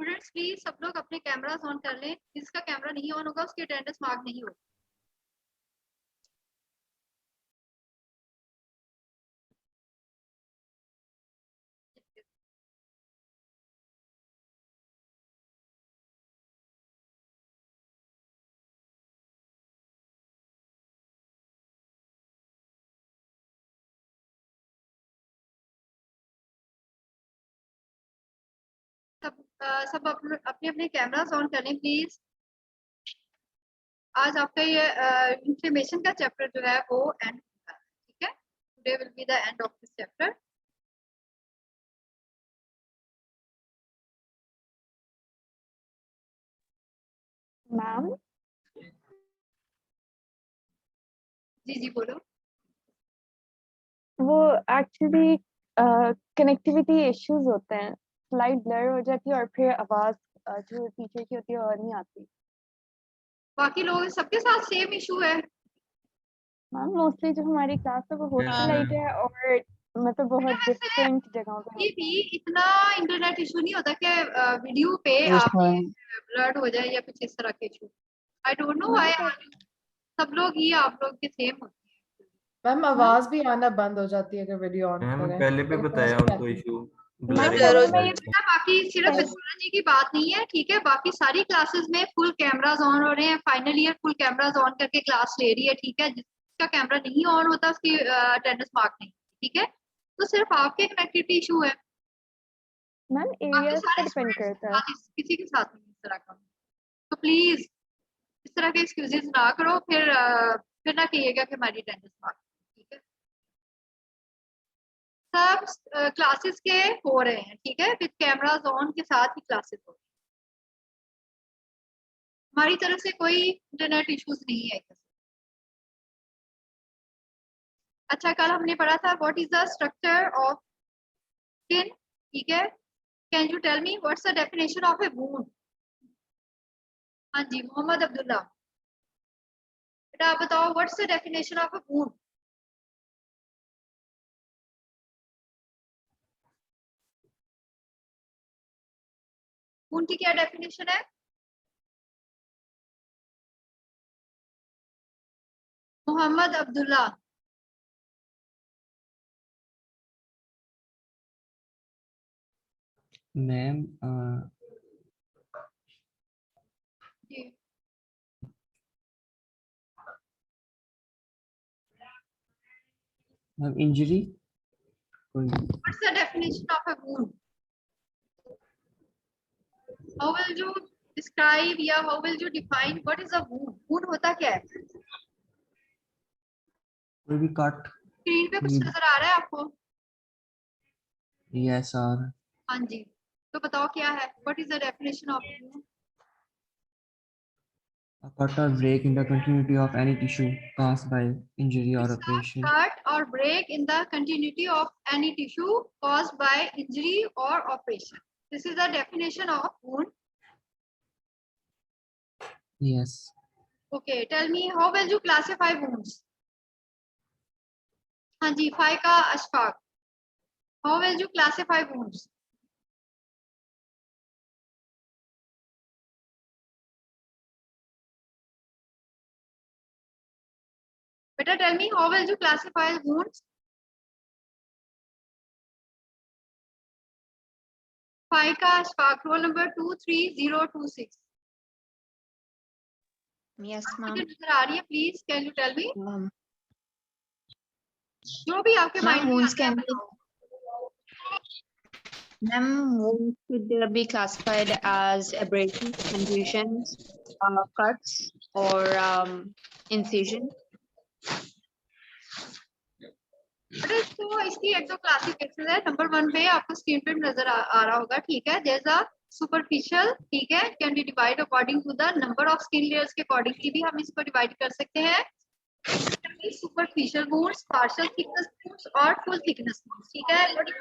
Students please सब लोग अपने कैमरास ऑन कर लें, जिसका कैमरा नहीं ऑन होगा उसकी अटेंडेंस मार्क नहीं होगी। सब अपने अपने कैमरास ऑन कर लें प्लीज। आज आपका ये इंफॉर्मेशन का चैप्टर जो है वो एंड होगा, ठीक है। Today will be the end of this chapter. Ma'am जी बोलो। वो एक्चुअली कनेक्टिविटी इश्यूज होते हैं, स्लाइड ब्लर हो जाती है और फिर आवाज जो पीछे की होती है और नहीं आती। बाकी लोग सबके साथ सेम इशू है? मैम मोस्टली जो हमारी क्लास है वो हॉस्टलाइट है और मतलब बहुत डिफरेंट जगहों पे ये भी इतना इंटरनेट इशू नहीं होता कि वीडियो पे आप ब्लर्ड हो जाए या कुछ इस तरह के issue. I don't know why सब लोग ही आप लोग के सेम होते हैं। मैम आवाज भी आना बंद हो जाती है अगर वीडियो ऑन मैम करें। पहले भी बताया उनको इशू बाकी सिर्फ एस्ट्रोलॉजी की बात नहीं है, ठीक है। बाकी सारी क्लासेस में फुल कैमरास ऑन हो रहे हैं, final year full cameras on करके क्लास ले रही है, ठीक है। जिसका कैमरा नहीं ऑन होता उसकी अटेंडेंस मार्क नहीं, ठीक है। तो सिर्फ आपके कनेक्टिविटी इशू है, मैम एरिया पे डिपेंड करता है। किसी के साथ नहीं इस तरह का। तो प्लीज इस तरह के एक्सक्यूजेस ना करो, फिर ना कहिएगा कि हमारी अटेंडेंस मार्क, ठीक है। सब क्लासेस के हो रहे हैं, ठीक है, विद कैमरास ऑन के साथ ही क्लासेस हो रही हैं। हमारी तरफ से कोई इंटरनेट इश्यूज नहीं है। अच्छा, कल हमने पढ़ा था what is the structure of skin, ठीक है। Can you tell me what's the definition of a wound? हाँ जी, मोहम्मद अब्दुल्ला, बेटा आप बताओ what's the definition of a wound? Wound की क्या डेफिनेशन है? मोहम्मद अब्दुल्ला। मैम जी ma'am injury. What's the definition of a wound? How will you describe या how will you define what is a wound? Wound होता क्या है? कोई भी कट। स्क्रीन पे कुछ नजर आ रहा है आपको? Yes sir. हाँ जी, तो बताओ क्या है, what is the definition of wound? A cut or break in the continuity of any tissue caused by injury or It's operation. a cut or break in the continuity of any tissue caused by injury or operation. This is the definition of wound. Yes. Okay, tell me how will you classify wounds? हाँ जी, phi का Ashfaq, how will you classify wounds? बेटा tell me how will you classify wounds? फाइ का Ashfaq, roll number 23026. Yes, ma'am. नजर आ रही है, please can you tell me? Ma'am, जो भी आपके माइंड में wounds आता है can be, बताओ। ma'am, wounds could be classified as abrasions, contusions, cuts, or incision. तो इसकी एक तो क्लासिफिकेशन है, नंबर 1 पे आपको स्क्रीन पे नजर आ रहा होगा, ठीक है। देयर इज अ सुपरफिशियल, ठीक है, can be divide according to the number of skin layers के अकॉर्डिंगली भी हम इसको डिवाइड कर सकते हैं। Superficial wounds, partial thickness wounds और फुल थिकनेस वुंड्स, ठीक है। What is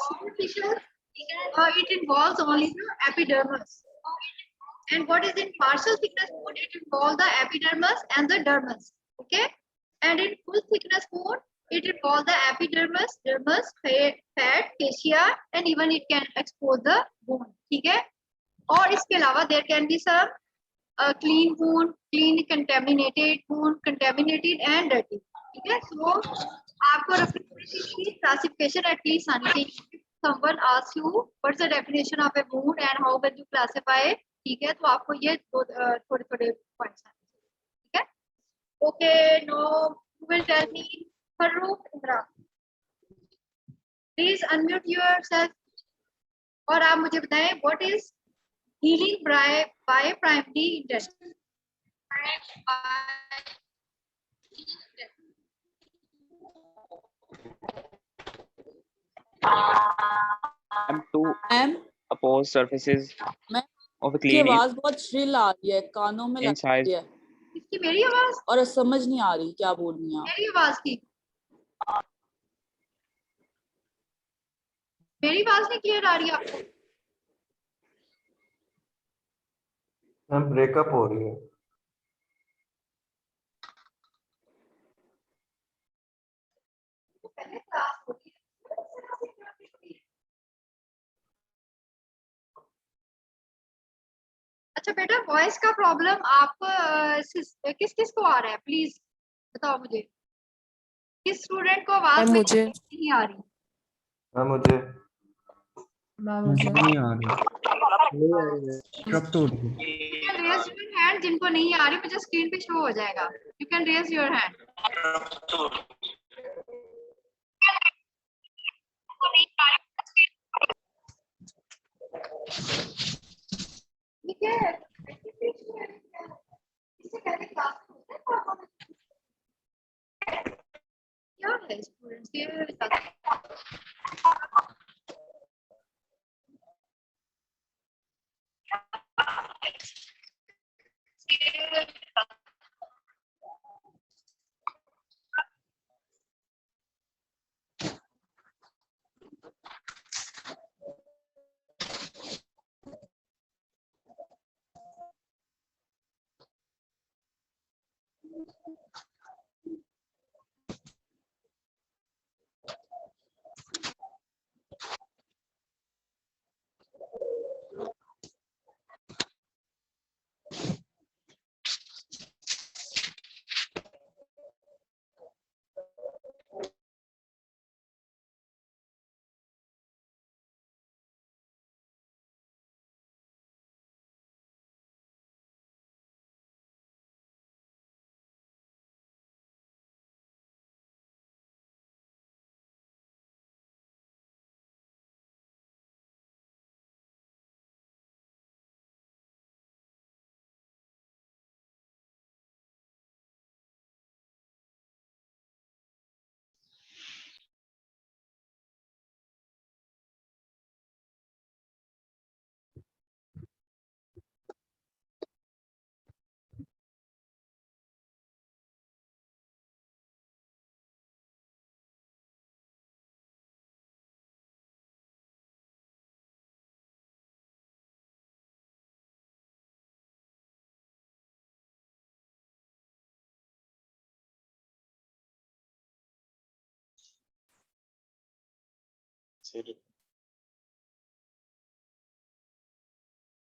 superficial? ठीक है, it involves only the epidermis, and what is in partial thickness wound? It involves the epidermis and the dermis, okay. And in full thickness wound, it involves the epidermis, dermis, fat, fascia, and even it can expose the bone, ठीक है। और इसके अलावा there can be some clean wound, clean contaminated wound, contaminated and dirty. ठीक है, so आपको respiratory की classification at least आनी चाहिए. Someone asks you what's the definition of a wound and how will you classify it? ठीक है, तो आपको ये थोड़े थोड़े points आने चाहिए. ठीक है, okay, no, you will tell me, Farooq Imran. Please unmute yourself और आप मुझे बताएं what is healing by primary intention. And to ma'am oppose surfaces ma'am of a की clean आवाज बहुत श्रिल आ रही है, कानों में लग inside. रही है इसकी मेरी आवाज और समझ नहीं आ रही क्या बोल रही हैं आप. मेरी आवाज की मेरी आवाज नहीं क्लियर आ रही आपको. मैम ब्रेकअप हो रही है. पहले क्लास होती है. अच्छा बेटा, वॉइस का प्रॉब्लम आप किस किस को आ रहा है, प्लीज बताओ मुझे. किस स्टूडेंट को आवाज मुझे नहीं आ रही? मैम मुझे मुझे नहीं आ रही. कब तो उठ गई. You can raise your hand जिनको नहीं आ रही, मुझे स्क्रीन पे शो हो जाएगा. You can raise your hand. ठीक है, इससे पहले क्लास में होता है प्रॉब्लम. क्या है स्टूडेंट्स के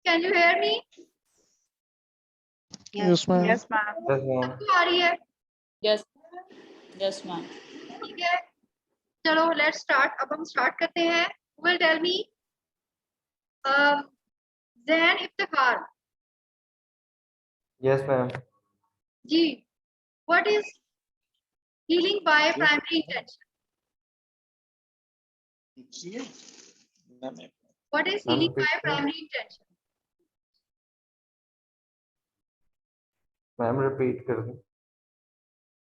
Can you hear me? Yes, ma'am. Yes, ma'am. Yes, ma'am. सबको आ रही है? Yes yes ma'am. ठीक है, चलो लेट्स स्टार्ट. अब हम स्टार्ट करते हैं. Will tell me, Zain Iftikhar Yes, ma'am. जी, what is healing by primary intention? What is healing by primary intention? Ma'am repeat कर दें.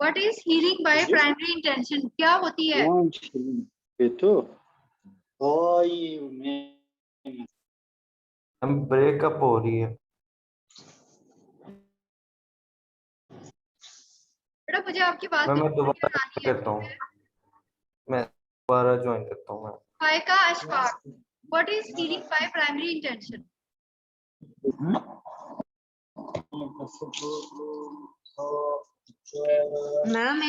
What is healing by primary intention? क्या होती है? मैम ब्रेकअप हो रही है. बेटा मुझे आपकी बात मैम मैं बिल्कुल दोबारा clear आ रही है. करता हूँ. मैं दोबारा ज्वाइन करता हूँ. Ma'am Faika Ashfaq, what is healing by primary intention? Ma'am,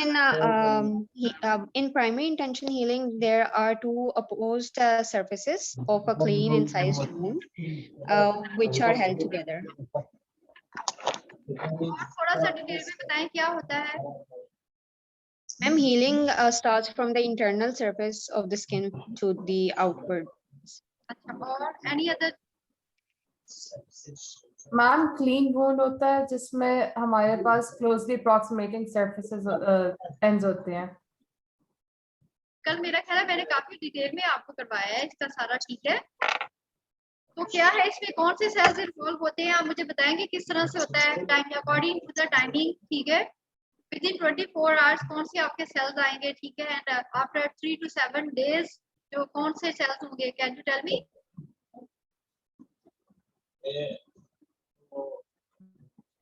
in primary intention healing, there are two opposed surfaces of a clean incised wound, which are held together. और थोड़ा सा डिटेल में बताएं क्या होता है? Ma'am, healing starts from the internal surface of the skin to the outward. अच्छा, और any other? Ma'am clean wound होता है जिसमें हमारे पास क्लोजली अप्रॉक्सीमेटिंग सरफेसेस एंड्स होते हैं। कल मेरा ख्याल है मैंने काफी डिटेल में आपको करवाया है इसका सारा, ठीक है? तो क्या है इसमें, कौन से सेल्स इन्वॉल्व होते हैं, आप मुझे बताएंगे किस तरह से होता है? Time according to the timing, ठीक है? विद इन 24 आवर्स कौन से आपके सेल्स आएंगे, ठीक है? एंड आफ्टर 3 to 7 days जो कौन से सेल्स होंगे? Can you tell me?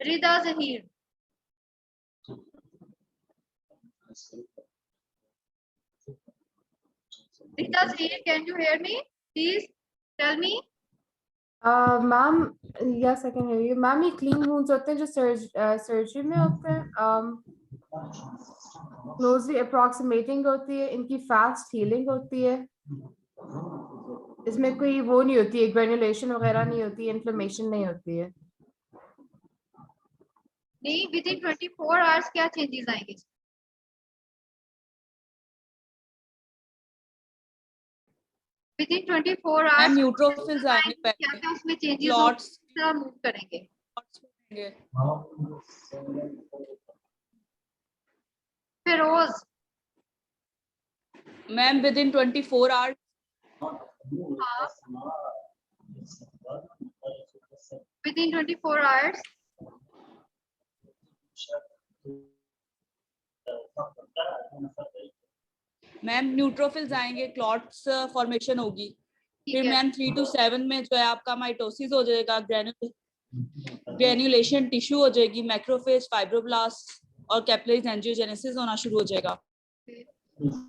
Rida Zahir, Rita Zahir, can you hear me? Please tell me. Ma'am yes I can hear you. Ma'am ये क्लीन वुंड्स होते हैं जो सर्जरी में होते हैं, क्लोजली अप्रॉक्सीमेटिंग होती है, इनकी फास्ट हीलिंग होती है, इसमें कोई वो नहीं होती है, ग्रेनुलेशन वगैरह नहीं होती है, इन्फ्लेमेशन नहीं होती है। नहीं, विद इन 24 आवर्स क्या चेंजेस आएंगे? With in 24 ma'am hours neutrophils आएंगे क्या पहले, क्या उसमें चेंजेस क्लॉट्स मूव करेंगे? होंगे, Firoz, ma'am within 24 hours हाँ, within 24 hours ma'am neutrophils आएंगे, क्लॉट्स फॉर्मेशन होगी, ठीक फिर है। मैम 3 to 7 में जो है आपका माइटोसिस हो जाएगा, ग्रेन्युलेशन टिश्यू हो जाएगी, मैक्रोफेज, फाइब्रोब्लास्ट और कैपिलरीज एंजियोजेनेसिस होना शुरू हो जाएगा।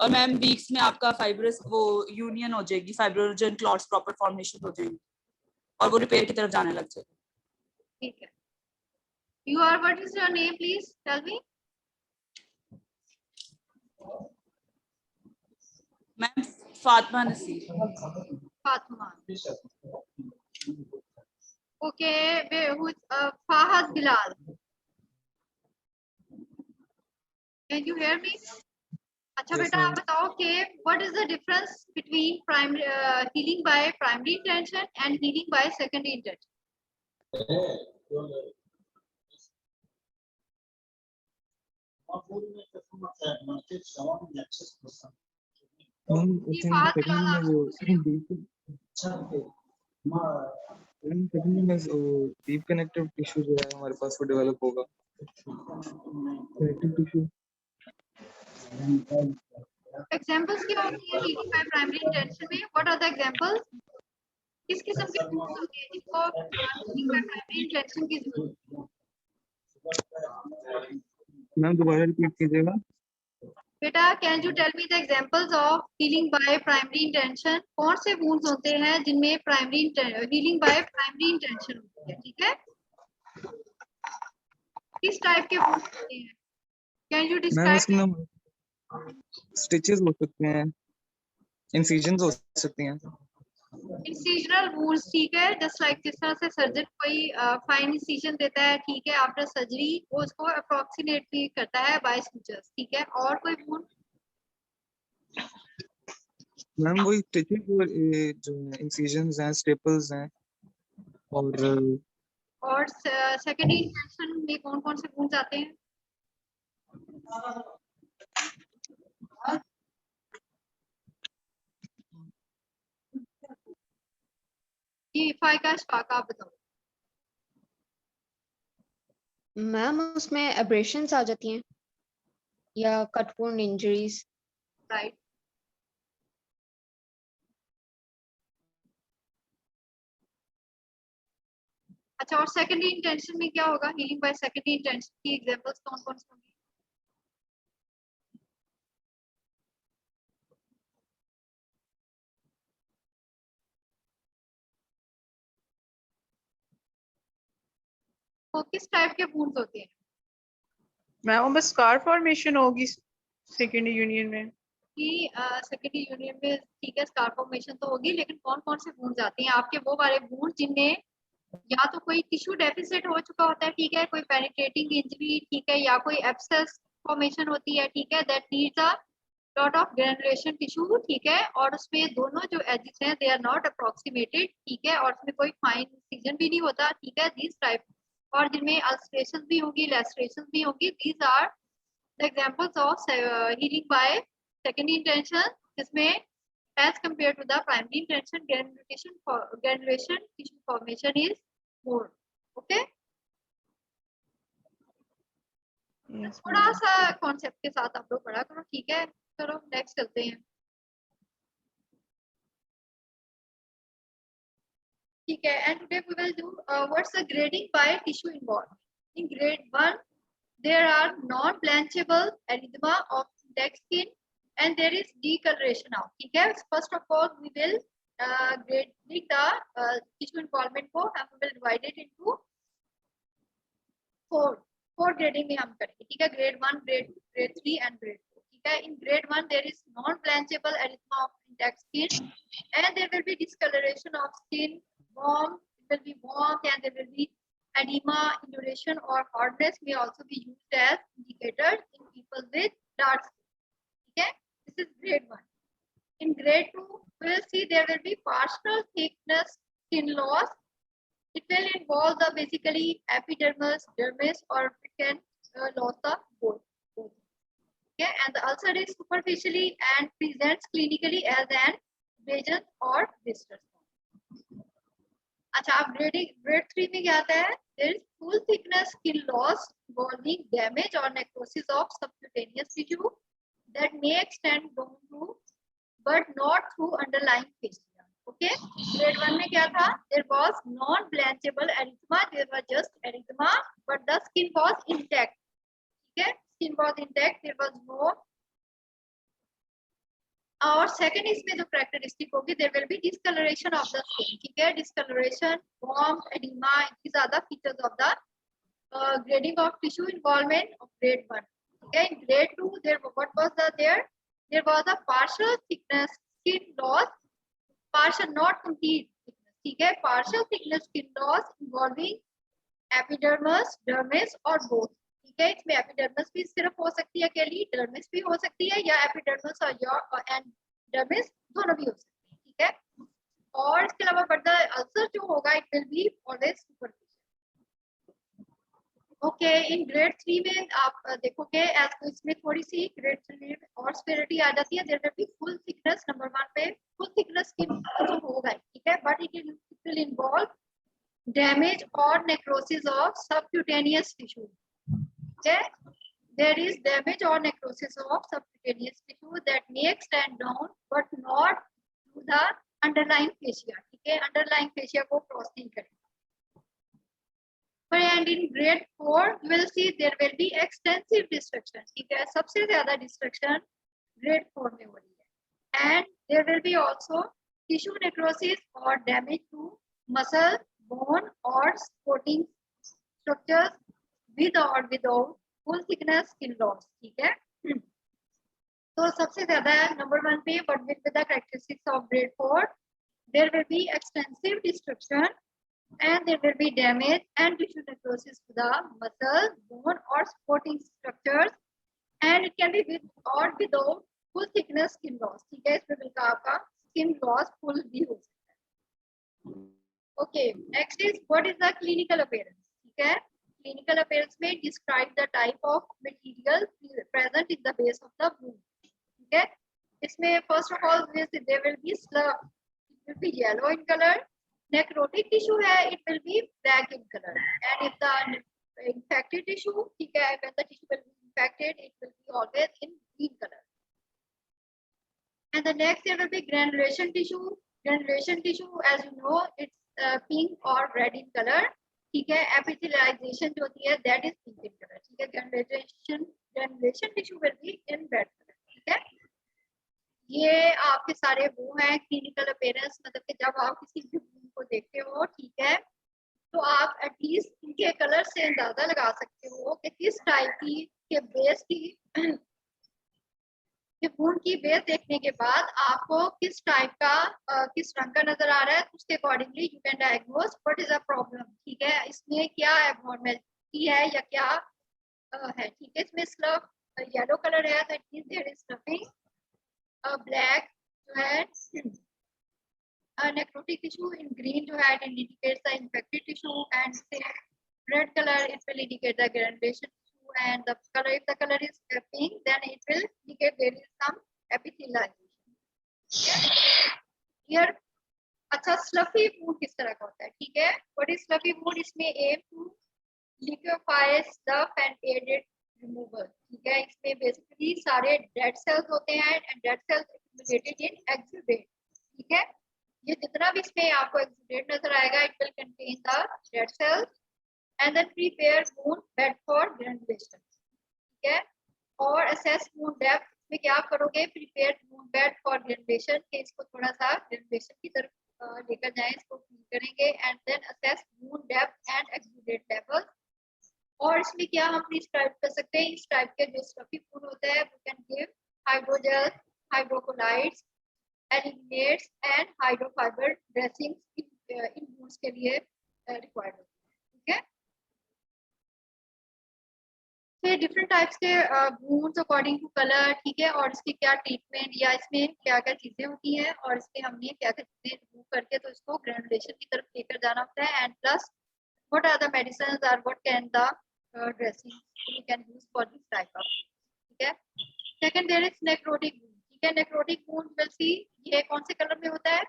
और मैम वीक्स में आपका फाइब्रस वो यूनियन हो जाएगी, फाइब्रोजन क्लॉट्स प्रॉपर फॉर्मेशन हो जाएगी और वो रिपेयर की तरफ जाने लग जाएगा। ठीक है। You are, what is your name, please tell me? Ma'am Fatima Naseer. Fatma. Okay, who? Fahad Bilal. Can you hear me? अच्छा बेटा आप बताओ कि what is the difference between primary healing by primary intention and healing by secondary intention? Deep connective tissue जो है हमारे पास वो develop होगा, कनेक्टिव टिश्यू। Examples क्या होती है healing by primary intention में? What are the examples? किस किस्म के tools होते हैं जिनको healing by primary intention की जरूरत? मैम दोबारा रिपीट कीजिएगा। बेटा can you tell me the examples of healing by primary intention? कौन से wounds होते हैं जिनमें primary healing by primary intention होती है, ठीक है? किस टाइप के wounds होते हैं? Can you ma'am describe? इसमें स्टिचेस हो सकते हैं, इंसिजन्स हो सकती हैं। Incisional wounds, ठीक है, just like जिस तरह से सर्जन कोई फाइन इंसिजन देता है, ठीक है, आफ्टर सर्जरी वो उसको अप्रोक्सीमेटली करता है बाय स्टिचेस, ठीक है? और कोई wound? मैम वही स्टिचेस जो इंसिजन्स हैं, स्टेपल्स हैं और सेकेंडरी इंटेंशन में कौन कौन से wounds आते हैं? जी फायका शफाका आप बताओ। मैम उसमें एब्रेशंस आ जाती हैं या कट वुंड इंजरीज। राइट, अच्छा, और सेकेंडरी इंटेंशन में क्या होगा? हीलिंग बाय सेकेंडरी इंटेंशन की एग्जांपल्स कौन कौन से होंगे? वो किस टाइप के wounds होते हैं? मैम बस स्कार फॉर्मेशन होगी सेकेंडरी यूनियन में कि सेकेंडरी यूनियन में ठीक है स्कार फॉर्मेशन तो होगी, लेकिन कौन कौन से वूंड्स आते हैं आपके? वो वाले वूंड जिनमें या तो कोई टिश्यू डेफिसिट हो चुका होता है, ठीक है, कोई पेनिट्रेटिंग इंजरी, ठीक है, या कोई एब्सेस फॉर्मेशन होती है, ठीक है, that needs a lot of granulation tissue, ठीक है, और उसमें दोनों जो एजेस हैं दे आर नॉट अप्रोक्सीमेटेड, ठीक है, और उसमें कोई फाइन सीजन भी नहीं होता, ठीक है, दिस टाइप, और जिनमें अल्सरेशन भी होगी, लेसरेशन भी होगी, these are the examples of healing by secondary intention, जिसमें as compared to the primary intention, granulation tissue formation is more. Okay. Yes, थोड़ा ma'am. सा कॉन्सेप्ट के साथ आप लोग पढ़ा करो, ठीक है। चलो नेक्स्ट चलते हैं। ठीक है, and today we will do what's the grading by tissue involved. In grade 1 there are non-blanchable erythema of intact skin and there is decoloration now, ठीक है। First of all we will grade the tissue involvement को हम will divide it into four grading में हम करेंगे, ठीक है। grade 1, grade 2, grade 3 and grade 4, ठीक है। In grade 1 there is non-blanchable erythema of intact skin and there will be discoloration of skin, warmth, it will be warmth and there will be edema, induration or hardness may also be used as indicators in people with dark skin. Okay, this is grade 1. In grade 2, we will see there will be partial thickness skin loss. It will involve the basically epidermis, dermis, or it can loss the both. Okay, and the ulcer is superficially and presents clinically as an abrasion or blisters. अच्छा, आप grade 3 में क्या आता है? There is full thickness skin loss involving damage or necrosis of subcutaneous tissue that may extend down to, but not through underlying fascia. Okay. Grade 1 में क्या था? There was non-blanchable erythema. There was just erythema, but the skin was intact. Okay, skin was intact. There was no. और second इसमें जो characteristic होगी, there will be discoloration of the skin, ठीक है। Discoloration, warm, edema, these are the features of the grading of tissue involvement of grade 1. Okay, in grade 2 there what was there was a partial thickness skin loss, partial not complete thickness, ठीक है। partial thickness skin loss involving epidermis, dermis और both, ठीक है। इसमें epidermis भी सिर्फ हो सकती है अकेली, डर्मिस भी हो सकती है, या एपिडर्मिस और एंड डर्मिस दोनों भी हो सकती है, ठीक है। और इसके अलावा बट द अल्सर जो होगा it will be always superficial. Okay, in grade 3 में आप देखोगे एज इसमें थोड़ी सी ग्रेड 3 में और स्पेरिटी आ जाती है। There will be full thickness, number 1 पे फुल थिकनेस की जो होगा, ठीक है, but it will involve damage और necrosis of subcutaneous tissue. Okay, there is damage or necrosis of subcutaneous tissue that may extend down but not to the underlying fascia, ठीक है। underlying fascia को cross नहीं करेगा। And in grade 4 you will see there will be extensive destruction, ठीक है। सबसे ज्यादा destruction grade 4 में हो रही है। and there will be also tissue necrosis or damage to muscle, bone or supporting structures with or without full thickness skin loss, ठीक है। तो सबसे ज्यादा नंबर 1 पे but with the characteristics of grade 4 there will be extensive destruction and there will be damage and tissue necrosis to the muscle, bone or supporting structures and it can be with or without full thickness skin loss, ठीक है। इसमें बिल्कुल आपका skin loss full भी हो सकता है। Okay, next is what is the clinical appearance, ठीक है। Clinical appearance may describe the type of material present in the base of the wound, ठीक है। इसमें first of all there will be slug, it will be yellow in color, necrotic tissue है it will be black in color, and if the infected tissue, ठीक है, when the tissue will be infected it will be always in green color. And the next there will be granulation tissue. Granulation tissue as you know it's pink or red in color, ठीक है। एपिथेलियलाइजेशन जो होती है that is pink in colour, ठीक है। Granulation tissue will be in red colour, ठीक है। ये आपके सारे वो हैं क्लिनिकल अपीयरेंस, मतलब कि जब आप किसी भी वूंड को देखते हो, ठीक है, तो आप एटलीस्ट इनके कलर से अंदाजा लगा सकते हो कि किस टाइप की के बेस की वूंड की बेस देखने के बाद आपको किस टाइप का किस रंग का नजर आ रहा है, उसके accordingly you can diagnose what is a problem. ठीक है, इसमें क्या एबनॉर्मलिटी है या क्या है। ठीक है, इसमें स्लफ येलो कलर है तो it means there is sloughing. Black जो है necrotic tissue, in green जो है it indicates the infected tissue, and red color it will indicate the granulation tissue, and the color, if the color is pink, then it will indicate there is some epithelialization. Here अच्छा स्लफी wound किस तरह का होता है। ठीक है, what is fluffy wound? इसमें aim to liquefy stuff and aid it removal। ठीक है, इसमें बेसिकली सारे डेड सेल्स होते हैं and dead cells accumulated in exudate। ठीक है, ये जितना भी इसमें आपको एक्सुडेट नजर आएगा it will contain the dead cells and then prepare wound bed for granulation. ठीक है, और असेस वूंड डेप्थ में क्या आप करोगे, prepare wound bed for granulation के इसको थोड़ा सा ग्रेनुलेशन की तरफ लेकर जाएं, इसको क्लीन करेंगे and then assess wound depth and exudate level. और इसमें क्या हम डिस्क्राइब कर सकते हैं, इस टाइप के जो स्लफी वूंड होता है we can give hydrogel, hydrocolloids, alginates and hydrofiber dressings in wounds के लिए रिक्वायर्ड होती है। ठीक है, तो डिफरेंट टाइप्स के वूंड्स अकॉर्डिंग टू कलर। ठीक है, और इसकी क्या ट्रीटमेंट या इसमें क्या क्या चीजें होती हैं और इसमें हमने क्या क्या चीजें रिमूव करके तो इसको ग्रेनुलेशन की तरफ लेकर जाना होता है, and plus what are the medicines और what can the dressing we can use for this type of. ठीक है, second there is necrotic wound. ठीक है, नेक्रोटिक वूंड विल सी ये कौन से कलर में होता है,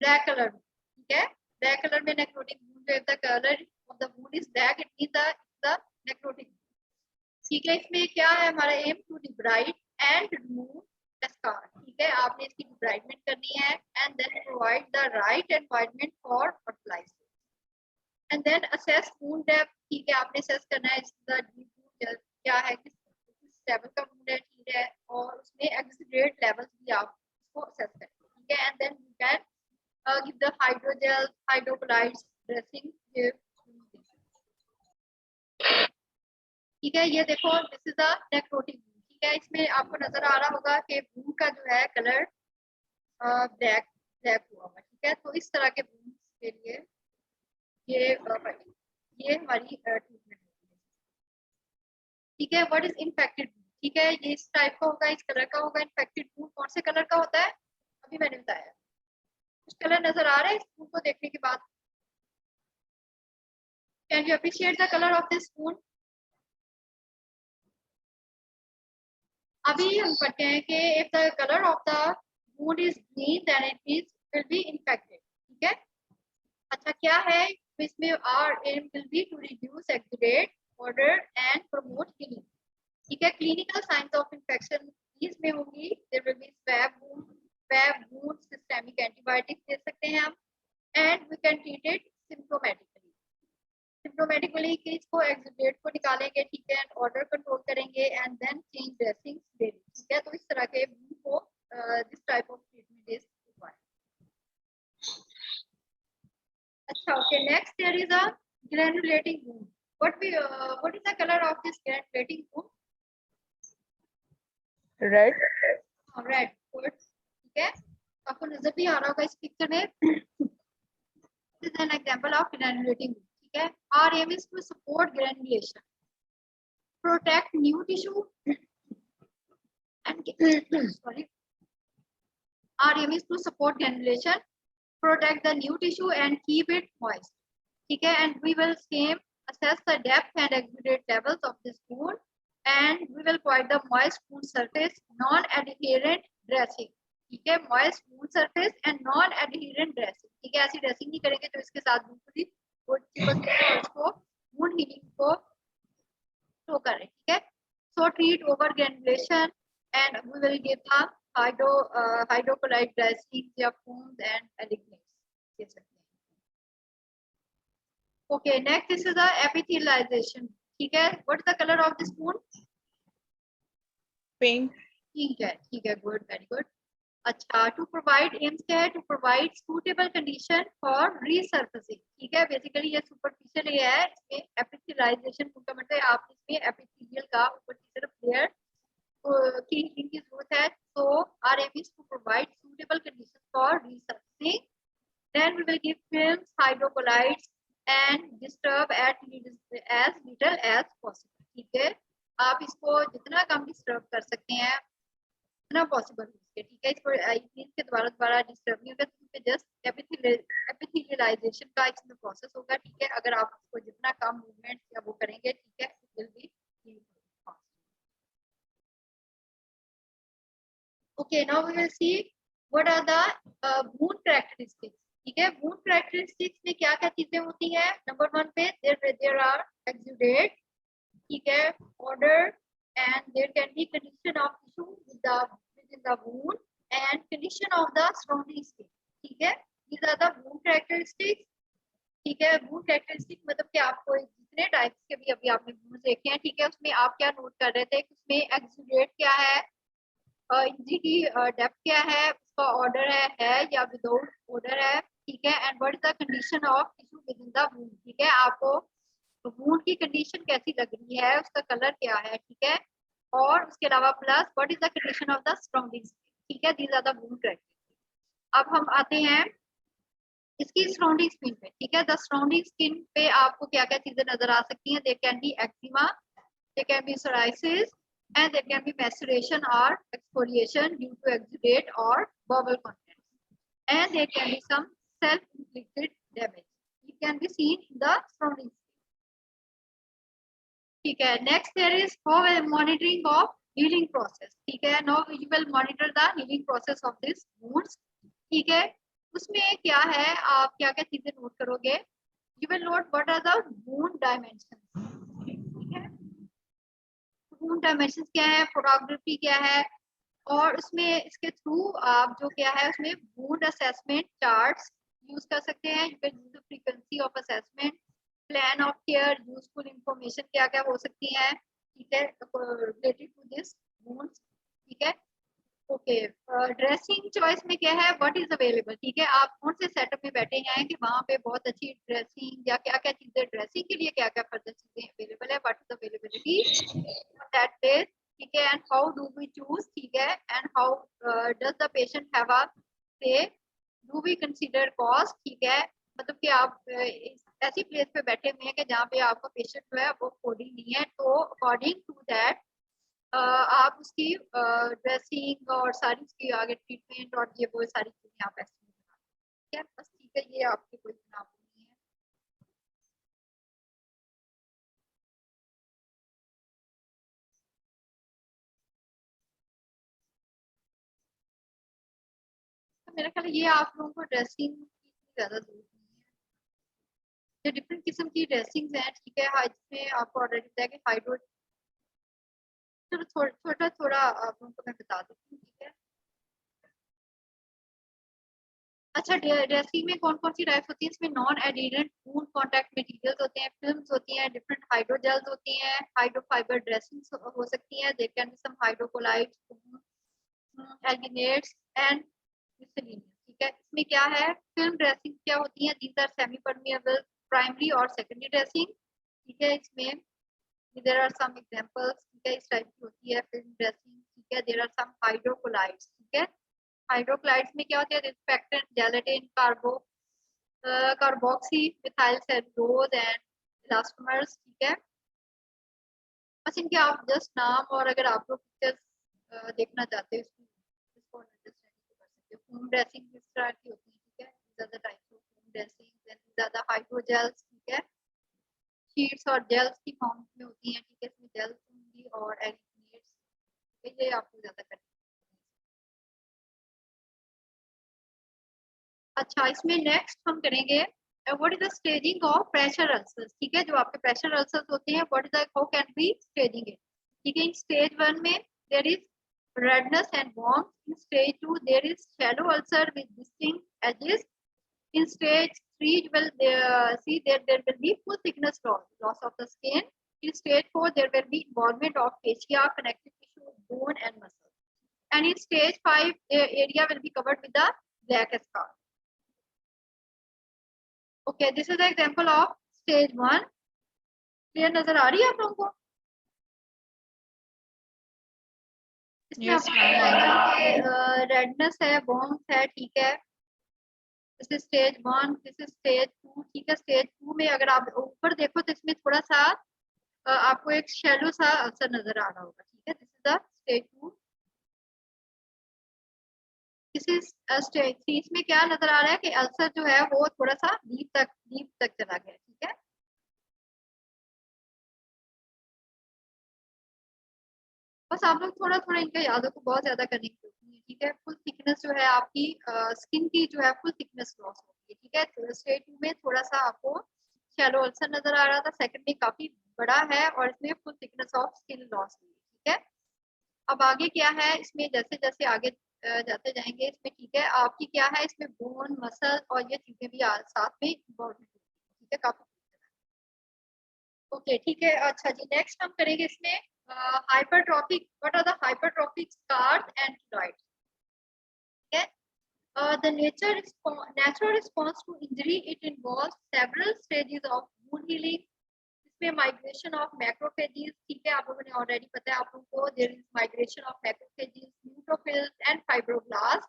ब्लैक कलर में। ठीक है, ब्लैक कलर में necrotic wound, if the colour of the wound is black it means the necrotic. ठीक है, इसमें क्या है हमारा aim to debride and remove the scar. ठीक है, आपने इसकी डिब्राइडमेंट करनी है and then provide the right environment for fertilization and then assess wound depth. ठीक है, आपने असेस करना है इसका क्या है, किस लेवल का वूंड है। ठीक है, और उसमें एक्सुडेट लेवल्स भी आप इसको असेस करें। ठीक है, and then you can give the hydrogel, hydrocolloids dressing. ठीक है, ये देखो this is the necrotic wound. ठीक है, इसमें आपको नजर आ रहा होगा कि वूंड का जो है कलर ब्लैक ब्लैक हुआ हुआ। ठीक है, तो इस तरह के वूंड के लिए ये हमारी ट्रीटमेंट होती है। ठीक है, व्हाट इज इन्फेक्टेड वूंड। ठीक है, ये इस टाइप का होगा, इस कलर का होगा। इन्फेक्टेड वूंड कौन से कलर का होता है, अभी मैंने बताया। कुछ कलर नजर आ रहा है इस वूंड को देखने के बाद, can you appreciate the colour of this wound. अभी हम पढ़ते हैं कि if the colour of the wound is green then it is will be infected. ठीक है, अच्छा क्या है इसमें, our aim will be to reduce exudate order and promote cleaning. ठीक है, क्लिनिकल साइंस ऑफ इन्फेक्शन इसमें होंगी, there will be swab wound, systemic antibiotics दे सकते हैं हम, and we can treat it symptomatically कि इसको एक्सुडेट को निकालेंगे। ठीक है, एंड ऑर्डर कंट्रोल करेंगे and then change dressings daily. ठीक है, तो इस तरह के वूंड को this type of treatment is required. अच्छा, okay, next there is a granulating wound. what is the color of this granulating wound? Red. Red, good. ठीक है, आपको नजर भी आ रहा होगा इस पिक्चर में। This is an example of granulating wound. ठीक है, our aim is to support granulation, protect new tissue and sorry, our aim is to support granulation, protect the new tissue and keep it moist. ठीक है, and we will assess the depth and exudate levels of this wound, and we will provide the moist wound surface, non-adherent dressing. ठीक है, moist wound surface and non-adherent dressing. ठीक है, ऐसी dressing नहीं करेंगे तो इसके साथ बिल्कुल ही चिपक जाए और इसको wound healing को शो करें। ठीक है, so treat over granulation and we will give the hydrocolloid dressing या foams and eliminates दे सकते हैं। Okay, next this is the epithelialization. ठीक है, what is the color of this wound? Pink. ठीक है, good, very good. अच्छा, to provide aims क्या है, to provide suitable condition for resurfacing, ठीक है। बेसिकली ये सुपरफिशियल ये है, इसमें एपिथेलाइजेशन का मतलब है आप इसमें एपिथेलियल का ऊपर की तरफ लेयर की हीलिंग की जरूरत है। तो our aim is to provide suitable condition for resurfacing, then we will give films hydrocolloids and disturb at as little as possible, ठीक है। आप इसको जितना कम डिस्टर्ब कर सकते हैं जितना पॉसिबल हो सके, ठीक है। इसको के द्वारा डिस्टर्ब नहीं होगा, तो जस्ट एपिथेलियलाइजेशन का इसमें प्रोसेस होगा, ठीक है। अगर आप इसको जितना कम मूवमेंट या वो करेंगे, ठीक है, it will be okay. Now we will see what are the wound characteristics, ठीक है। वूंड कैरेक्टरिस्टिक्स में क्या क्या चीजें होती है। नंबर 1 पे देयर आर एक्सुडेट, ठीक है, order, and there can be condition of tissue within the wound and condition of the surrounding skin, ठीक है। these are the wound characteristics, ठीक है। wound characteristic मतलब कि आपको जितने टाइप्स के भी अभी आपने wounds देखे हैं, ठीक है, उसमें आप क्या नोट कर रहे थे, उसमें एक्सुडेट क्या है, इंजरी की डेप्थ क्या है, उसका ऑर्डर है या विदाउट ऑर्डर है, ठीक है, and what is the condition of tissue with in the wound, ठीक है। आपको वूंड की कंडीशन कैसी लग रही है, उसका कलर क्या है, ठीक है, और उसके अलावा plus what is the condition of the surrounding, ठीक है। These are the wound characteristics. अब हम आते हैं इसकी सराउंडिंग स्किन पे, ठीक है। द सराउंडिंग स्किन पे आपको क्या क्या चीजें नजर आ सकती हैं। There can be eczema, there can be psoriasis, and there can be maceration or exfoliation due to exudate or bubble contents, and there can be some self-inflicted damage. It can be seen in the surrounding skin, ठीक है। Next there is how monitoring of healing process, ठीक है। Now you will monitor the healing process of these wounds, ठीक है। उसमें क्या है, आप क्या क्या चीजें नोट करोगे। You will note what are the wound dimensions, ठीक है। वूंड डायमेंशंस क्या है, फोटोग्राफी क्या है, और उसमें इसके थ्रू आप जो क्या है उसमें वूंड असेसमेंट चार्ट्स यूज कर सकते हैं। You can use the frequency of assessment, plan of care, useful information क्या क्या हो सकती है, ठीक है, रिलेटेड टू दिस वूंड्स, ठीक है। ओके, ड्रेसिंग चॉइस में क्या है, व्हाट इज अवेलेबल, ठीक है। आप कौन से सेटअप में बैठे हैं कि वहाँ पे बहुत अच्छी ड्रेसिंग या क्या क्या चीजें, ड्रेसिंग के लिए क्या क्या फर्दर चीजें अवेलेबल है, what is availability that place, ठीक है, and how do we choose, ठीक है, and how does the patient have a say, do we consider cost, ठीक है। मतलब कि आप ऐसी प्लेस पे बैठे हुए हैं कि जहाँ पे आपका पेशेंट जो है वो कोडिंग नहीं है, तो अकॉर्डिंग टू दैट आप उसकी ड्रेसिंग और सारी उसकी आगे ट्रीटमेंट और ये वो सारी चीजें आप ऐसे ठीक है, बस ठीक है, ये आपकी कोई चुनाव नहीं है। तो मेरा ख्याल ये आप लोगों को ड्रेसिंग की ज्यादा जरूरत नहीं है। ये डिफरेंट किस्म की ड्रेसिंग्स हैं, ठीक है। हाँ, इसमें आपको ऑलरेडी बताया कि हाइड्रो, चलो छोटा थोड़ा आप लोगों को मैं बता देती हूँ, ठीक है। अच्छा, ड्रेसिंग में कौन कौन सी टाइप्स होती है, इसमें नॉन एडिडेंट वूंड कांटेक्ट मटेरियल्स होते हैं, फिल्म्स होती हैं, डिफरेंट हाइड्रोजेल्स होती हैं, हाइड्रोफाइबर ड्रेसिंग्स हो सकती हैं, there can be some hydrocolloids, alginates and miscellaneous, ठीक है। इसमें क्या है, फिल्म ड्रेसिंग क्या होती है, these are semi permeable primary और सेकेंडरी ड्रेसिंग, ठीक है। इसमें देयर आर सम एग्जांपल्स, ठीक है, इस टाइप की होती है फिल्म ड्रेसिंग, ठीक है। देयर आर सम हाइड्रोकोलाइड्स, ठीक है। हाइड्रोक्लाइड्स में क्या होते हैं, रिस्पेक्टेंट, gelatin, carboxy methyl cellulose and elastomers, ठीक है। बस इनके आप जस्ट नाम, और अगर आप लोग पिक्चर्स देखना चाहते हो इसको अंडरस्टैंड कर सकते हो। फोम ड्रेसिंग किस तरह की होती है, ठीक है, ज्यादा टाइप्स ऑफ फोम ड्रेसिंग, ज्यादा हाइड्रोजेल्स, ठीक है, शीट्स और जेल्स की फॉर्म में होती हैं, ठीक है। इसमें जेल्स होंगी और एलिमेंट्स, ये आपको ज्यादा करना। अच्छा, इसमें नेक्स्ट हम करेंगे what is the staging of pressure ulcers, ठीक है। जो आपके प्रेशर अल्सर्स होते हैं, what is the how can be staging it, ठीक है। इन स्टेज 1 में there is redness and warmth, in stage 2 there is shallow ulcer with distinct edges, in stage 3 you will see that there will be full thickness loss of the skin, in stage 4 there will be involvement of fascia, connective tissue, bone and muscle, and in stage 5 area will be covered with the black scar. Okay, this is the example of stage 1. Clear नजर आ रही है आप लोगों को? इसमें Yes, आपको बताया कि रेडनेस है, बॉन्स है, ठीक है. This is stage 1, this is stage 2, ठीक है. स्टेज 2 में अगर आप ऊपर देखो तो इसमें थोड़ा सा आपको एक शैलो सा अल्सर नजर आ रहा होगा, ठीक है. This is the stage 2. This is stage 3. इसमें क्या नजर आ रहा है कि अल्सर जो है वो थोड़ा सा डीप तक चला गया, ठीक है. बस आप लोग थोड़ा थोड़ा इनका याद रखो, बहुत ज्यादा करने की जरूरत नहीं है, ठीक है. फुल थिकनेस जो है आपकी स्किन की जो है फुल थिकनेस लॉस होगी, ठीक है. तो स्टेज 2 में थोड़ा सा आपको शैलो अल्सर नजर आ रहा था, सेकंड में काफी बड़ा है और इसमें full thickness of skin loss हुई, ठीक है. अब आगे क्या है इसमें, जैसे जैसे आगे जाते जाएंगे इसमें, ठीक है. आपकी क्या है इसमें बोन, मसल और ये चीजें भी साथ में इम्पोर्टेंट, ठीक है. काफी ओके, ठीक है. अच्छा जी, नेक्स्ट हम करेंगे इसमें hypertrophic. What are the hypertrophic scars and keloids? Okay. The natural response to injury, it involves several stages of wound healing. इसमें migration of macrophages, ठीक है. आप लोगों ने already पता है आप लोगों को, there is migration of macrophages, neutrophils and fibroblasts,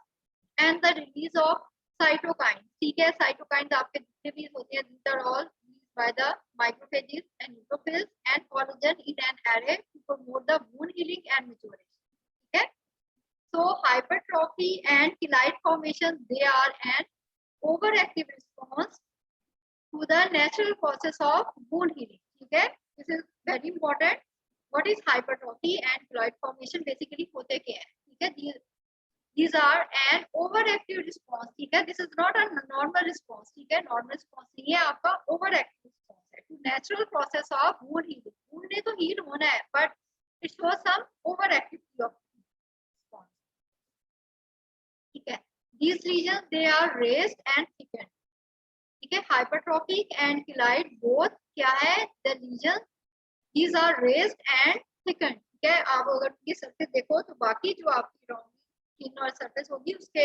and the release of cytokines, ठीक है. cytokines आपके जितने भी होते हैं, these are all by the macrophages and neutrophils and collagen in an array to promote the wound healing and maturation. Okay, so hypertrophy and keloid formation, they are an overactive response to the natural process of wound healing. Okay, this is very important. What is hypertrophy and keloid formation? Basically होते क्या है, ठीक है. These are an overactive response, ठीक है. This is not a normal response, ठीक है. normal response नहीं है आपका, overactive response है to natural process of wound healing. wound ने तो heal होना है, but it shows some overactivity of response, ठीक है. These regions, they are raised and thickened, ठीक है. hypertrophic and keloid both क्या है, the lesions, these are raised and thickened, ठीक है. आप अगर ये सरफेस देखो तो बाकी जो आपकी स्किन और सरफेस होगी उसके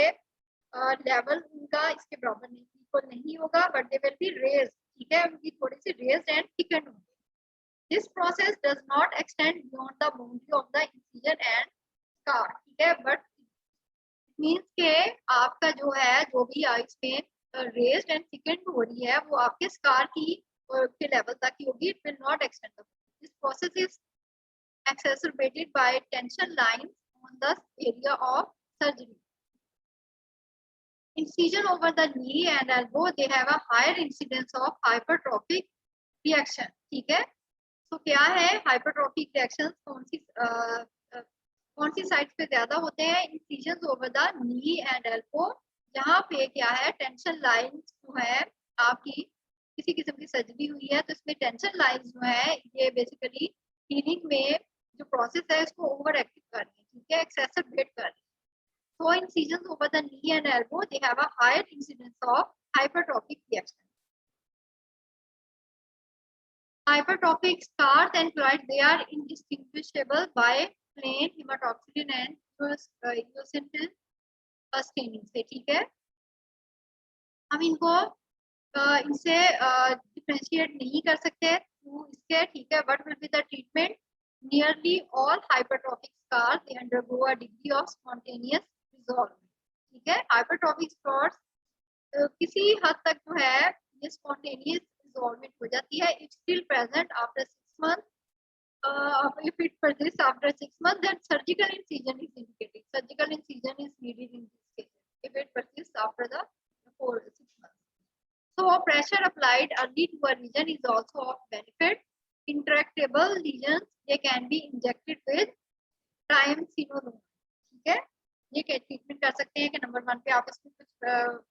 लेवल उनका इसके बराबर नहीं, इक्वल नहीं होगा, but they will be raised, ठीक है. उनकी थोड़ी सी रेज्ड एंड थिकन्ड होंगी. This process does not extend beyond the boundary of the incision and scar, ठीक है. बट मींस के आपका जो है, जो भी इसमें रेज्ड एंड थिकन्ड हो रही है वो आपके स्कार की के लेवल तक ही होगी. It will not extend. This process is exacerbated by tension lines on the area of surgery. Incision over the knee and elbow, they have a higher incidence of hypertrophic reaction, ठीक है. तो क्या है hypertrophic reactions, कौन सी side पे ज्यादा होते हैं? incisions over the knee and elbow, जहाँ पे क्या है टेंशन लाइंस जो है आपकी किसी किस्म की सर्जरी हुई है तो इसमें टेंशन लाइंस जो है ये बेसिकली हीलिंग में जो प्रोसेस है इसको ओवर एक्टिव कर रही है, ठीक है. एक्सेसरबेट कर रही है. So incisions over the knee and elbow, they have a higher incidence of hypertrophic reaction. Hypertrophic scars and keloids, they are indistinguishable by plain hematoxylin and eosinophil staining से, ठीक है. हम इनको इनसे डिफरेंशिएट नहीं कर सकते इसके, ठीक है. What will be the treatment? Nearly all hypertrophic scars, they undergo a degree of spontaneous resolvement, ठीक है. hypertrophic scars किसी हद तक जो है ये spontaneous resolvement हो जाती है. It's still present after 6 months. If it persists after 6 months, then surgical incision is indicated. Surgical incision is needed in this case if it persists after the 6 months. So pressure applied early to a region is also of benefit. Intractable lesions, they can be injected with triamcinolone, ठीक है. ये क्या treatment कर सकते हैं कि number 1 पे आप इसमें कुछ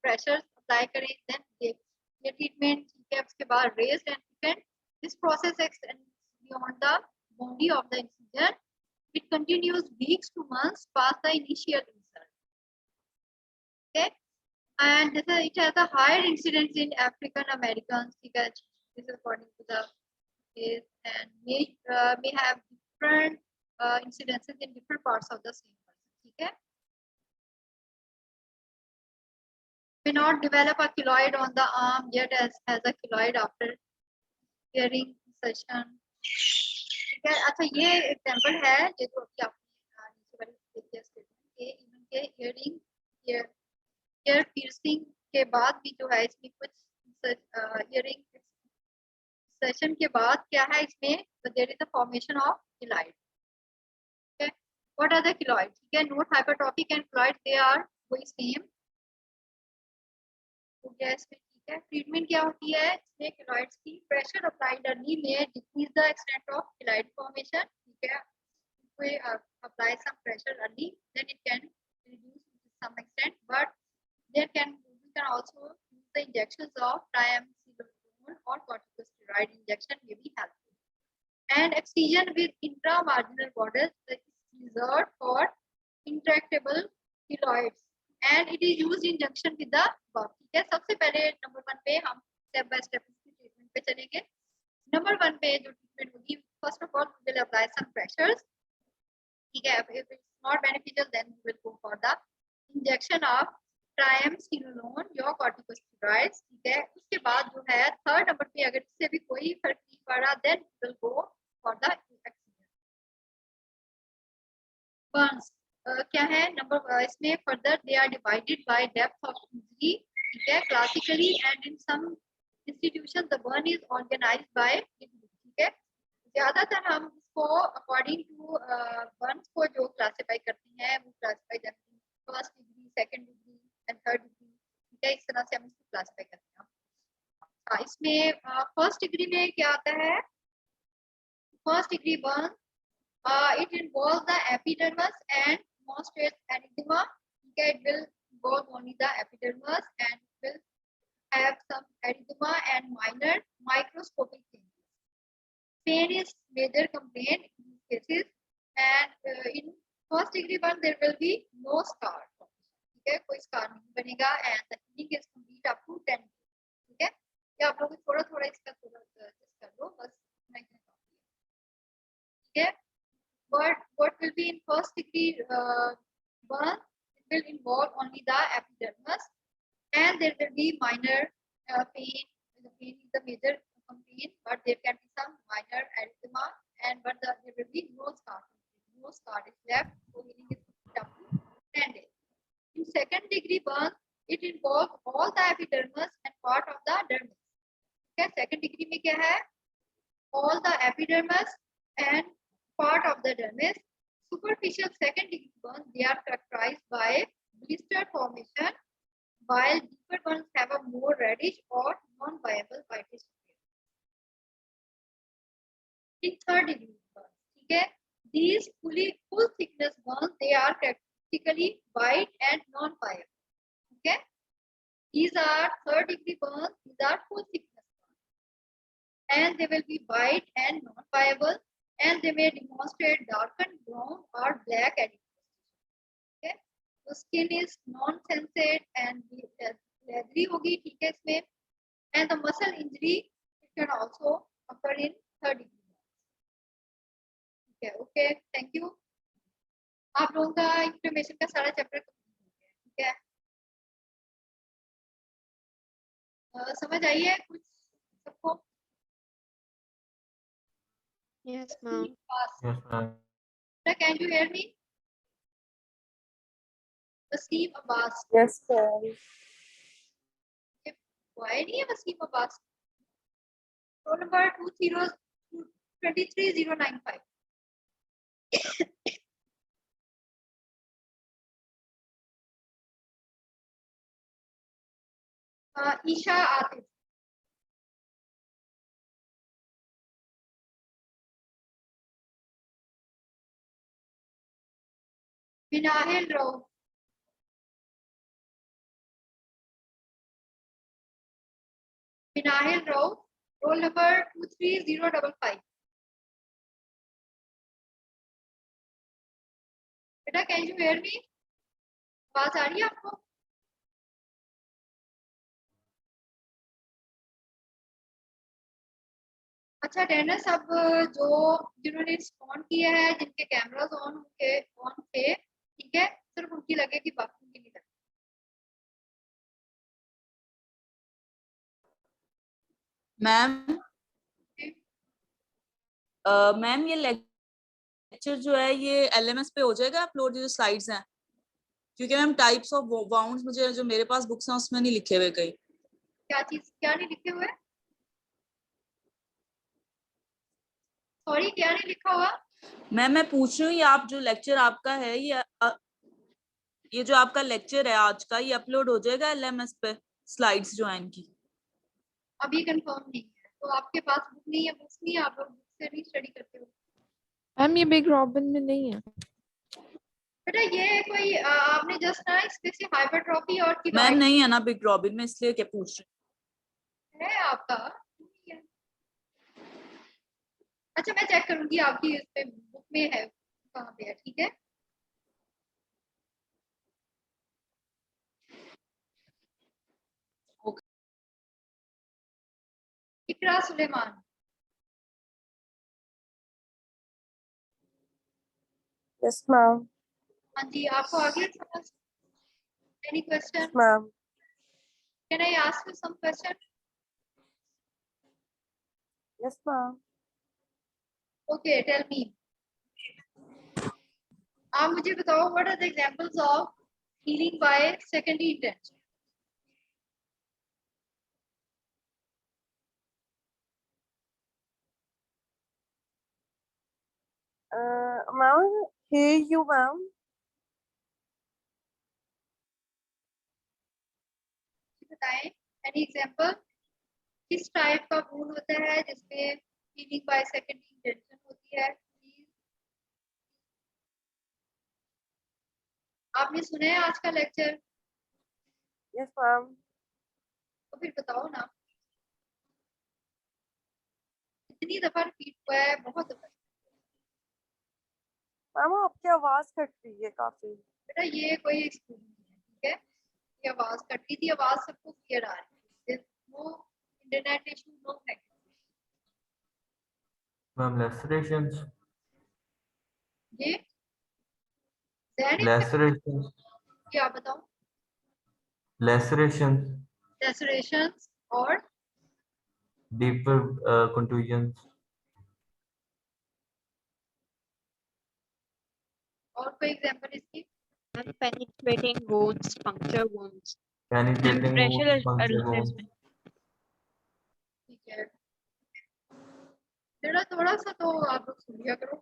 प्रेशर अप्लाई करें, देन ये ट्रीटमेंट, ठीक है. उसके बाद raised and thickened. This process extends beyond the boundary of the incision. It continues weeks to months past the initial insult, okay. And it has a higher incidence in African Americans, ठीक है. This is according to the case and may have different incidences in different parts of the same person, ठीक ठीक है. May not develop a keloid on the arm yet as a keloid after hearing session. ठीक है. अच्छा ये example है ये जो अभी आपने नीचे वाली देखी है स्टेटमेंट के इवन के हियरिंग ईयर पियर्सिंग के बाद भी जो है इसमें कुछ हियरिंग सेशन के बाद क्या है इसमें there is the formation of keloid. ठीक है. What are the keloid? ठीक है. Not hypertrophic and keloid they are वही सेम हो गया इसमें. ठीक है. ट्रीटमेंट क्या होती है इसमें keloids की प्रेशर अप्लाइड अर्ली में decrease the extent of keloid formation. ठीक है. we apply some pressure early then it can reduce to some extent but we can also use the injections of triamcinolone or corticosteroid injection may be helpful and excision with intramarginal borders is reserved for intractable keloids and it is used in junction with the bulb. ठीक है. सबसे पहले number 1 पे हम step by step इसकी treatment पे चलेंगे. Number 1 पे जो ट्रीटमेंट होगी first of all we will apply some pressures. ठीक है. if it's not beneficial then we will go for the injection of triamcinolone या corticosteroids. ठीक है. उसके बाद जो है थर्ड नंबर पे अगर इससे भी कोई फर्क नहीं पड़ा then we will go for the excision. burns क्या है नंबर इसमें further they are divided by depth of injury. ठीक है. Classically and in some institution the burn is organized by degree. ठीक है. ज्यादातर हम इसको अकॉर्डिंग टू बर्न्स को जो क्लासिफाई करते हैं वो क्लासिफाई करते हैं first degree second degree and third degree. ठीक है. इस तरह से हम इसको क्लासिफाई करते हैं. इसमें फर्स्ट डिग्री में क्या आता है first degree burn it involves the epidermis and demonstrates erythema. Okay, it will involve only the epidermis and will have some erythema and minor microscopic changes. Pain is major complaint in these cases and in first degree burn there will be no scar. ठीक है. कोई scar नहीं बनेगा and the healing is complete up to 10 days. ठीक है. ये आप लोग थोड़ा थोड़ा इसका थोड़ा एडजस्ट कर लो बस इतना ही काफी है. ठीक है. But what will be in first degree burn? It will involve only the epidermis, and there will be minor pain. The pain is the major complaint, but there can be some minor erythema, and there will be no scar. No scar is left, so healing is up to 10 days. In second degree burn, it involves all the epidermis and part of the dermis. Okay, second degree में क्या है? All the epidermis and part of the dermis. Superficial second degree burns they are characterized by blister formation while deeper burns have a more reddish or non-viable whitish appearance. In third degree burns, ठीक है, these full thickness burns they are characteristically white and non-viable. Okay, these are third degree burns. These are full thickness burns, and they will be white and non-viable. And they may demonstrate darkened brown or black adipose. Okay, so skin is non-sensate and leathery होगी. ठीक है इसमें and the muscle injury it can also occur in third degree. ठीक है. Okay thank you. आप लोगों का information का सारा चैप्टर कंप्लीट हो गया. ठीक है. समझ आई है कुछ सबको? Yes, ma'am. Yes, ma'am. Can you hear me? Wasim Abbas. Yes, sir. Why नहीं है Wasim Abbas? Roll number 23095. Isha Atif. Binahil Rauf. Binahil Rauf. Roll number 23055. बेटा कैन यू हेयर मी? आवाज आ रही है आपको? अच्छा डेनिस अब जो जिन्होंने रिस्पॉन्ड किया है जिनके कैमरास ऑन थे ठीक है मैम मैम ये लेक्चर जो है ये LMS पे हो जाएगा अपलोड, जो स्लाइड्स हैं? क्योंकि मैम टाइप्स ऑफ बाउंड्स मुझे जो मेरे पास बुक्स हैं उसमें नहीं लिखे हुए कहीं। क्या चीज, क्या नहीं लिखे हुए? सॉरी, क्या नहीं लिखा हुआ? मैम मैं पूछ रही हूँ, ये आप जो लेक्चर आपका है ये जो आपका लेक्चर है आज का, ये अपलोड हो जाएगा LMS पे, स्लाइड्स जो है इनकी? अभी कंफर्म नहीं है, तो आपके पास बुक नहीं है, बुक्स नहीं है, आप लोग बुक से नहीं स्टडी करते हो? मैम ये बिग रॉबिन में नहीं है। बेटा ये कोई आपने जस्ट ना इसमें से हाइपरट्रॉफी और मैम डिवाइड नहीं है ना बिग रॉबिन में, इसलिए क्या पूछ रही है आपका? नहीं है। अच्छा, मैं चेक करूंगी आपकी इसमें बुक में है कहाँ पे है, ठीक है? इकरा सुलेमान। Yes, ma'am. हाँ जी, आपको आगे समझ? Any question? Yes, ma'am. Can I ask you some question? Yes, ma'am. Okay, tell me. आप मुझे बताओ, what are the examples of healing by secondary intention? Ma'am, hear you, ma'am. बताएं एनी एग्जांपल, किस type का wound होता है जिसमें healing by secondary intention होती है? प्लीज, आपने सुना है आज का लेक्चर? Yes, ma'am. तो फिर बताओ ना, कितनी दफा रिपीट हुआ है? बहुत दफा। मैम आपकी आवाज कट रही है काफी। बेटा ये कोई एक्सक्यूज नहीं है, ठीक है? ये आवाज कट रही थी, आवाज सबको क्लियर आ रही है, no internet issue, no problem. Ma'am lacerations ये ज़हन इससे lacerations क्या बताओ? lacerations लैसरेशंस और deeper contusions और कोई एग्जांपल इसकी? Penetrating wounds, puncture wounds, penetrating pressure wounds puncture wounds assessment. ठीक है, थोड़ा थोड़ा सा तो आप लोग सुन लिया करो।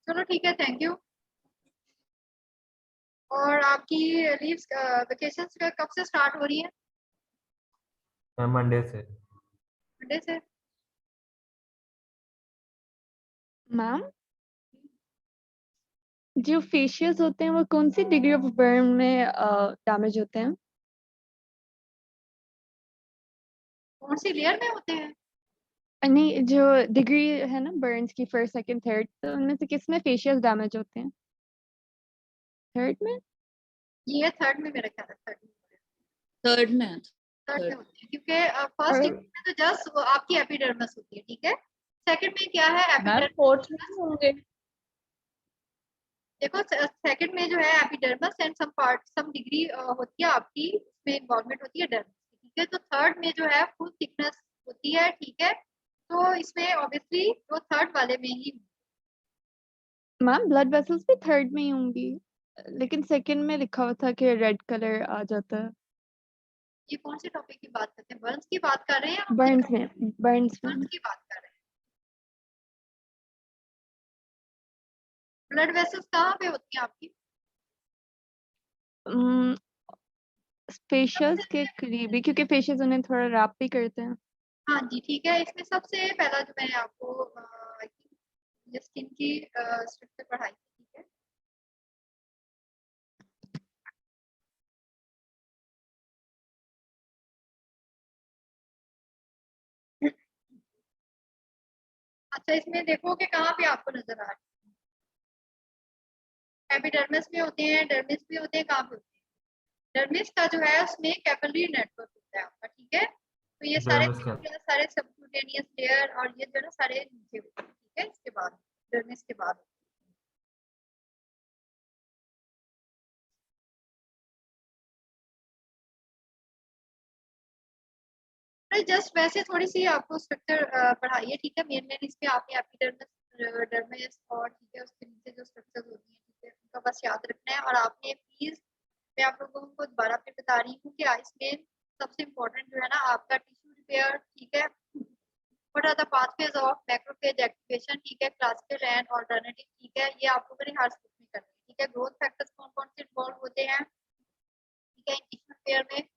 चलो ठीक है, थैंक यू। और आपकी लीव्स वेकेशंस कब से स्टार्ट हो रही है? Monday से मंडे से? मैम, जो फेशियल्स होते हैं वो कौन सी डिग्री ऑफ बर्न में डैमेज होते हैं? कौन सी लेयर में होते हैं? नहीं, जो डिग्री है ना बर्न्स की, फर्स्ट सेकंड थर्ड, तो उनमें से किस में फेशियल्स डैमेज होते हैं? थर्ड में? ये थर्ड में मेरा ख्याल है, थर्ड में? थर्ड में होते हैं, क्योंकि फर्स्ट डिग्री में तो जस्ट आपकी एपिडर्मिस होती है, ठीक है? सेकंड में क्या है? एपिडर्मिस। फोर्थ में होंगे। देखो, सेकंड में जो है epidermis and some part, some degree होती है आपकी, इसमें इन्वॉल्वमेंट होती है डर्मिस की, ठीक है? तो थर्ड में जो है फुल थिकनेस होती है, ठीक है? तो इसमें ऑब्वियसली वो थर्ड वाले में ही। मैम ब्लड वेसल्स भी थर्ड में ही होंगी, लेकिन सेकंड में लिखा हुआ था कि रेड कलर आ जाता है। ये कौन से टॉपिक की बात करते हैं? बर्न्स की बात कर रहे हैं या बर्न्स में, बर्न्स में। बर्न्स की बात कर रहे हैं? ब्लड वेसल्स कहाँ पे होती हैं आपकी? फेशियल्स के करीबी, क्योंकि फेशियल्स उन्हें थोड़ा रैप भी करते हैं। हाँ जी, ठीक है। इसमें सबसे पहला जो मैंने आपको स्किन की स्ट्रक्चर पढ़ाई थी, ठीक है? अच्छा, इसमें देखो कि कहाँ पे आपको नजर आ रही है। एपिडर्मिस में होते हैं, डर्मिस में होते हैं, कहाँ पे होते हैं? डर्मिस का जो है उसमें कैपिलरी नेटवर्क होता है आपका, ठीक है? तो ये dermis का सारे सबक्यूटेनियस लेयर और ये जो है ना सारे नीचे होते हैं, ठीक है? इसके बाद डर्मिस के बाद जस्ट वैसे थोड़ी सी आपको स्ट्रक्चर पढ़ाई है, ठीक है। मेन इस पे आपने एपिडर्मिस, डर्मिस और ठीक है उसके नीचे जो स्ट्रक्चर्स होती हैं, ठीक है, उनका बस याद रखना है। और आपने प्लीज, मैं आप लोगों को दोबारा फिर बता रही हूँ कि इसमें सबसे इम्पोर्टेंट जो है ना आपका टिश्यू रिपेयर, ठीक है। What are the pathways of macrophage activation, ठीक है, क्लासिकल एंड अल्टरनेटिव, ठीक है। ये आप लोगों ने हर स्टेप में करना है, ठीक है। ग्रोथ फैक्टर्स कौन कौन से इन्वॉल्व होते हैं, ठीक है, टिश्यू रिपेयर में।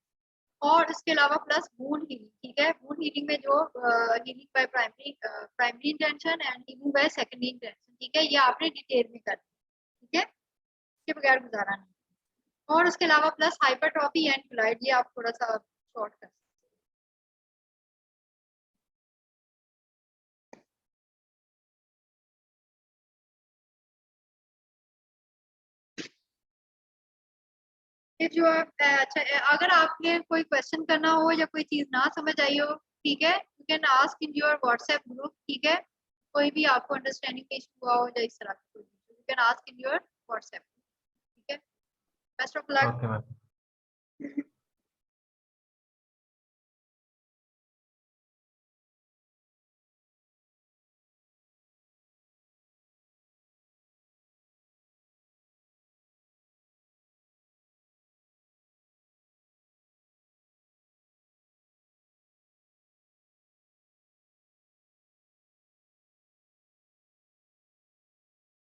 और इसके अलावा प्लस वुंड हीलिंग, ठीक है। वुंड हीलिंग में जो healing by primary intention and healing by secondary intention, ठीक है, ये आपने डिटेल में करना है, ठीक है, इसके बगैर गुजारा नहीं। और उसके अलावा प्लस हाइपरट्रॉफी एंड फ्लाइट, ये आप थोड़ा सा शॉर्ट कर सकते हैं। ये जो अच्छा, अगर आपने कोई क्वेश्चन करना हो या कोई चीज ना समझ आई हो, ठीक है, you can ask in your WhatsApp group, ठीक है। कोई भी आपको अंडरस्टैंडिंग का इशू हुआ हो या इस तरह की कोई, you can ask in your WhatsApp, ठीक है। Best of luck. Okay ma'am.